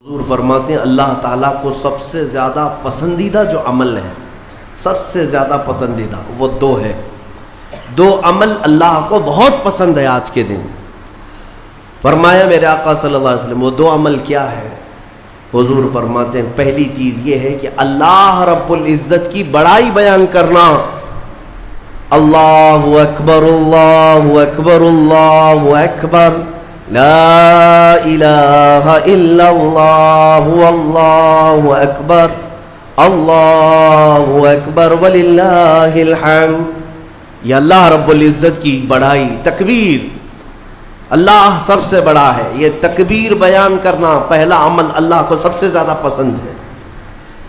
حضور فرماتے ہیں اللہ تعالیٰ کو سب سے زیادہ پسندیدہ جو عمل ہے، سب سے زیادہ پسندیدہ وہ دو عمل اللہ کو بہت پسند ہے آج کے دن۔ فرمایا میرے آقا صلی اللہ علیہ وسلم وہ دو عمل کیا ہے؟ حضور فرماتے ہیں پہلی چیز یہ ہے کہ اللہ رب العزت کی بڑائی بیان کرنا۔ اللہ اکبر اللہ اکبر اللہ اکبر لا الہ الا اللہ واللہ اکبر اللہ اکبر وللہ الحمد۔ یہ اللہ رب العزت کی بڑائی، تکبیر، اللہ سب سے بڑا ہے، یہ تکبیر بیان کرنا پہلا عمل اللہ کو سب سے زیادہ پسند ہے۔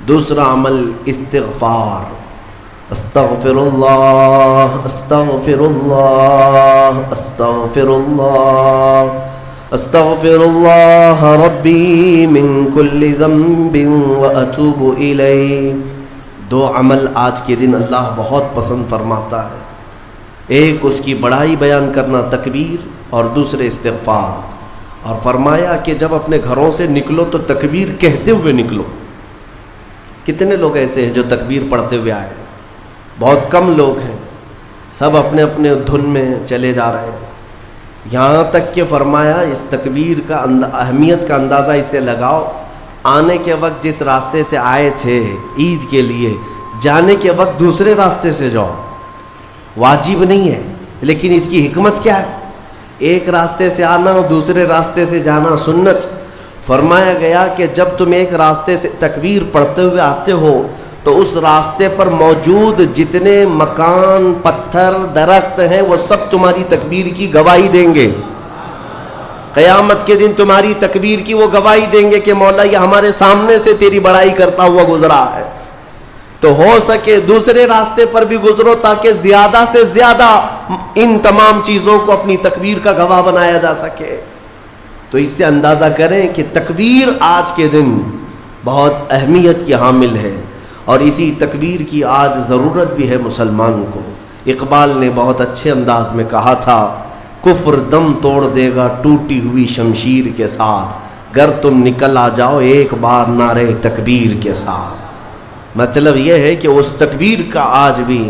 دوسرا عمل استغفار، استغفر اللہ استغفر اللہ استغفر اللہ استغفر اللہ ربی من کل ذنب واتوب الیہ۔ دو عمل آج کے دن اللہ بہت پسند فرماتا ہے، ایک اس کی بڑائی بیان کرنا تکبیر، اور دوسرے استغفار۔ اور فرمایا کہ جب اپنے گھروں سے نکلو تو تکبیر کہتے ہوئے نکلو۔ کتنے لوگ ایسے ہیں جو تکبیر پڑھتے ہوئے آئے؟ بہت کم لوگ ہیں، سب اپنے اپنے دھن میں چلے جا رہے ہیں۔ یہاں تک کہ فرمایا اس تکبیر کا اہمیت کا اندازہ اس سے لگاؤ، آنے کے وقت جس راستے سے آئے تھے عید کے لیے، جانے کے وقت دوسرے راستے سے جاؤ۔ واجب نہیں ہے، لیکن اس کی حکمت کیا ہے؟ ایک راستے سے آنا اور دوسرے راستے سے جانا سنت۔ فرمایا گیا کہ جب تم ایک راستے سے تکبیر پڑھتے ہوئے آتے ہو تو اس راستے پر موجود جتنے مکان، پتھر، درخت ہیں وہ سب تمہاری تکبیر کی گواہی دیں گے۔ قیامت کے دن تمہاری تکبیر کی وہ گواہی دیں گے کہ مولا یہ ہمارے سامنے سے تیری بڑائی کرتا ہوا گزرا ہے۔ تو ہو سکے دوسرے راستے پر بھی گزرو تاکہ زیادہ سے زیادہ ان تمام چیزوں کو اپنی تکبیر کا گواہ بنایا جا سکے۔ تو اس سے اندازہ کریں کہ تکبیر آج کے دن بہت اہمیت کی حامل ہے، اور اسی تکبیر کی آج ضرورت بھی ہے مسلمان کو۔ اقبال نے بہت اچھے انداز میں کہا تھا، کفر دم توڑ دے گا ٹوٹی ہوئی شمشیر کے ساتھ، گر تم نکل آ جاؤ ایک بار نعرے تکبیر کے ساتھ۔ مطلب یہ ہے کہ اس تکبیر کا آج بھی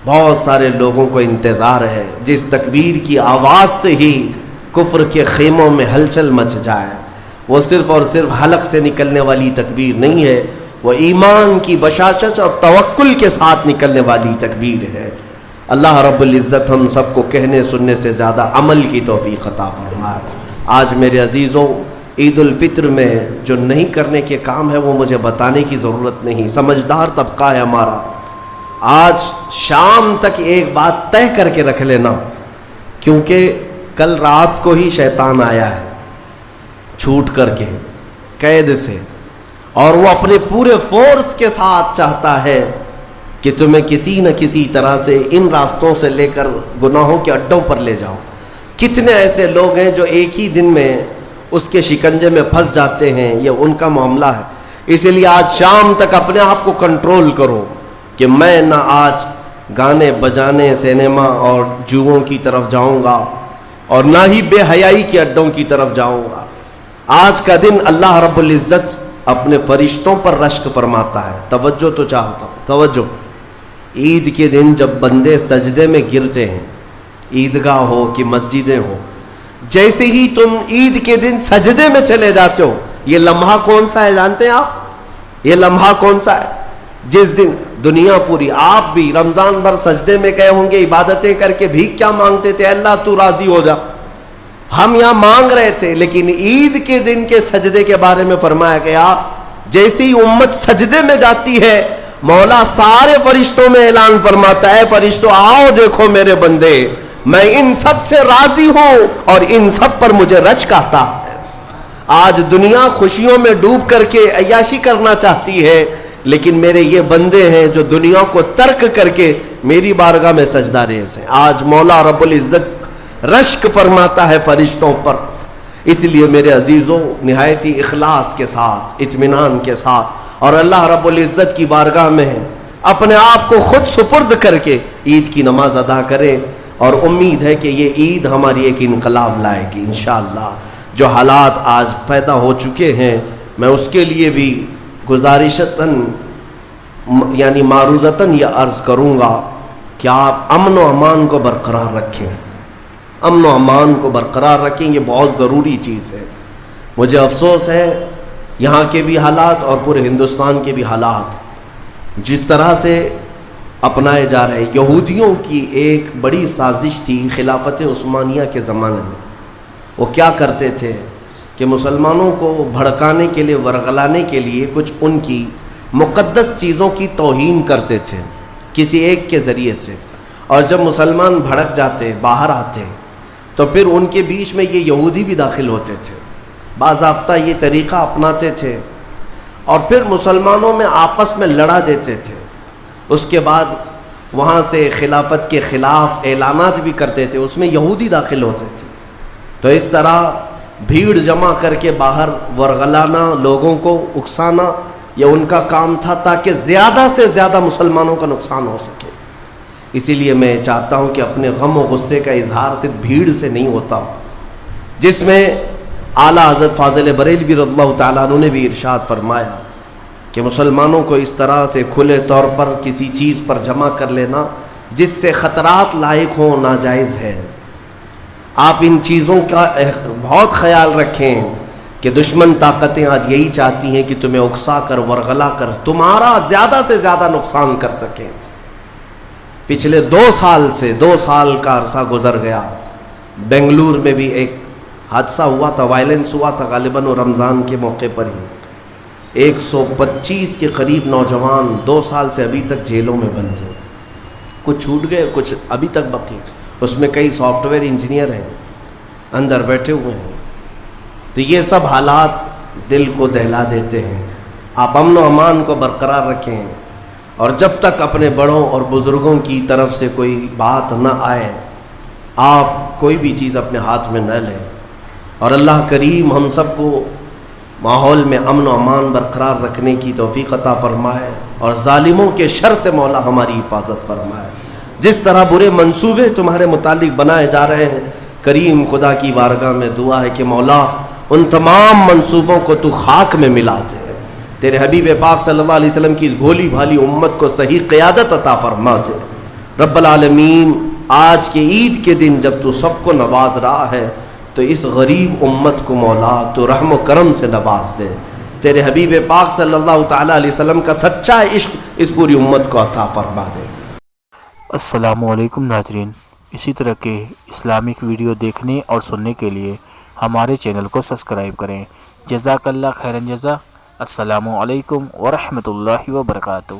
بہت سارے لوگوں کو انتظار ہے، جس تکبیر کی آواز سے ہی کفر کے خیموں میں ہلچل مچ جائے۔ وہ صرف اور صرف حلق سے نکلنے والی تکبیر نہیں ہے، وہ ایمان کی بشاشت اور توکل کے ساتھ نکلنے والی تکبیر ہے۔ اللہ رب العزت ہم سب کو کہنے سننے سے زیادہ عمل کی توفیق عطا فرمائے۔ آج میرے عزیزوں، عید الفطر میں جو نہیں کرنے کے کام ہے وہ مجھے بتانے کی ضرورت نہیں، سمجھدار طبقہ ہے ہمارا۔ آج شام تک ایک بات طے کر کے رکھ لینا، کیونکہ کل رات کو ہی شیطان آیا ہے چھوٹ کر کے قید سے، اور وہ اپنے پورے فورس کے ساتھ چاہتا ہے کہ تمہیں کسی نہ کسی طرح سے ان راستوں سے لے کر گناہوں کے اڈوں پر لے جاؤ۔ کتنے ایسے لوگ ہیں جو ایک ہی دن میں اس کے شکنجے میں پھنس جاتے ہیں، یہ ان کا معاملہ ہے۔ اسی لیے آج شام تک اپنے آپ کو کنٹرول کرو کہ میں نہ آج گانے بجانے، سینما اور جوؤں کی طرف جاؤں گا، اور نہ ہی بے حیائی کے اڈوں کی طرف جاؤں گا۔ آج کا دن اللہ رب العزت اپنے فرشتوں پر رشک فرماتا ہے۔ توجہ تو چاہتا ہوں، توجہ۔ عید کے دن جب بندے سجدے میں گرتے ہیں، عیدگاہ ہو کہ مسجدیں ہو، جیسے ہی تم عید کے دن سجدے میں چلے جاتے ہو، یہ لمحہ کون سا ہے جانتے ہیں آپ؟ یہ لمحہ کون سا ہے؟ جس دن دنیا پوری، آپ بھی رمضان بھر سجدے میں گئے ہوں گے، عبادتیں کر کے بھیک کیا مانگتے تھے؟ اللہ تو راضی ہو جا۔ ہم یہاں مانگ رہے تھے، لیکن عید کے دن کے سجدے کے بارے میں فرمایا گیا جیسے ہی امت سجدے میں جاتی ہے، مولا سارے فرشتوں میں اعلان فرماتا ہے، فرشتوں آؤ دیکھو میرے بندے، میں ان سب سے راضی ہوں اور ان سب پر مجھے رشک آتا ہے۔ آج دنیا خوشیوں میں ڈوب کر کے عیاشی کرنا چاہتی ہے، لیکن میرے یہ بندے ہیں جو دنیا کو ترک کر کے میری بارگاہ میں سجدہ ریز ہیں۔ آج مولا رب العزت رشک فرماتا ہے فرشتوں پر۔ اس لیے میرے عزیزوں، نہایت ہی اخلاص کے ساتھ، اطمینان کے ساتھ، اور اللہ رب العزت کی بارگاہ میں اپنے آپ کو خود سپرد کر کے عید کی نماز ادا کریں، اور امید ہے کہ یہ عید ہماری ایک انقلاب لائے گی انشاءاللہ۔ جو حالات آج پیدا ہو چکے ہیں، میں اس کے لیے بھی گزارشتاً یعنی معروضتاً یہ عرض کروں گا کہ آپ امن و امان کو برقرار رکھیں، امن و امان کو برقرار رکھیں، یہ بہت ضروری چیز ہے۔ مجھے افسوس ہے یہاں کے بھی حالات اور پورے ہندوستان کے بھی حالات جس طرح سے اپنائے جا رہے ہیں۔ یہودیوں کی ایک بڑی سازش تھی خلافت عثمانیہ کے زمانے میں۔ وہ کیا کرتے تھے کہ مسلمانوں کو بھڑکانے کے لیے، ورغلانے کے لیے کچھ ان کی مقدس چیزوں کی توہین کرتے تھے کسی ایک کے ذریعے سے، اور جب مسلمان بھڑک جاتے، باہر آتے، تو پھر ان کے بیچ میں یہ یہودی بھی داخل ہوتے تھے، باضابطہ یہ طریقہ اپناتے تھے، اور پھر مسلمانوں میں آپس میں لڑا دیتے تھے۔ اس کے بعد وہاں سے خلافت کے خلاف اعلانات بھی کرتے تھے، اس میں یہودی داخل ہوتے تھے۔ تو اس طرح بھیڑ جمع کر کے باہر ورغلانا، لوگوں کو اکسانا، یہ ان کا کام تھا تاکہ زیادہ سے زیادہ مسلمانوں کا نقصان ہو سکے۔ اسی لیے میں چاہتا ہوں کہ اپنے غم و غصے کا اظہار صرف بھیڑ سے نہیں ہوتا، جس میں اعلیٰ حضرت فاضل بریلوی رضی اللہ تعالیٰ عنہ نے بھی ارشاد فرمایا کہ مسلمانوں کو اس طرح سے کھلے طور پر کسی چیز پر جمع کر لینا جس سے خطرات لاحق ہوں ناجائز ہے۔ آپ ان چیزوں کا بہت خیال رکھیں کہ دشمن طاقتیں آج یہی چاہتی ہیں کہ تمہیں اکسا کر، ورغلا کر تمہارا زیادہ سے زیادہ نقصان کر سکیں۔ پچھلے 2 سال کا عرصہ گزر گیا، بنگلور میں بھی ایک حادثہ ہوا تھا، وائلنس ہوا تھا، غالباً رمضان کے موقع پر ہی 125 کے قریب نوجوان 2 سال سے ابھی تک جیلوں میں بند ہیں، کچھ چھوٹ گئے، کچھ ابھی تک باقی، اس میں کئی سافٹ ویئر انجینئر ہیں اندر بیٹھے ہوئے ہیں۔ تو یہ سب حالات دل کو دہلا دیتے ہیں۔ آپ امن و امان کو برقرار رکھیں، اور جب تک اپنے بڑوں اور بزرگوں کی طرف سے کوئی بات نہ آئے، آپ کوئی بھی چیز اپنے ہاتھ میں نہ لیں، اور اللہ کریم ہم سب کو ماحول میں امن و امان برقرار رکھنے کی توفیق عطا فرمائے، اور ظالموں کے شر سے مولا ہماری حفاظت فرمائے۔ جس طرح برے منصوبے تمہارے متعلق بنائے جا رہے ہیں، کریم خدا کی بارگاہ میں دعا ہے کہ مولا ان تمام منصوبوں کو تو خاک میں ملا دے، تیرے حبیب پاک صلی اللہ علیہ وسلم کی اس بھولی بھالی امت کو صحیح قیادت عطا فرما دے۔ رب العالمین، آج کے عید کے دن جب تو سب کو نواز رہا ہے تو اس غریب امت کو مولا تو رحم و کرم سے نواز دے، تیرے حبیب پاک صلی اللہ تعالیٰ علیہ وسلم کا سچا عشق اس پوری امت کو عطا فرما دے۔ السلام علیکم ناظرین، اسی طرح کے اسلامک ویڈیو دیکھنے اور سننے کے لیے ہمارے چینل کو سبسکرائب کریں۔ جزاک اللہ خیرن جزا۔ السلام علیکم ورحمۃ اللہ وبرکاتہ۔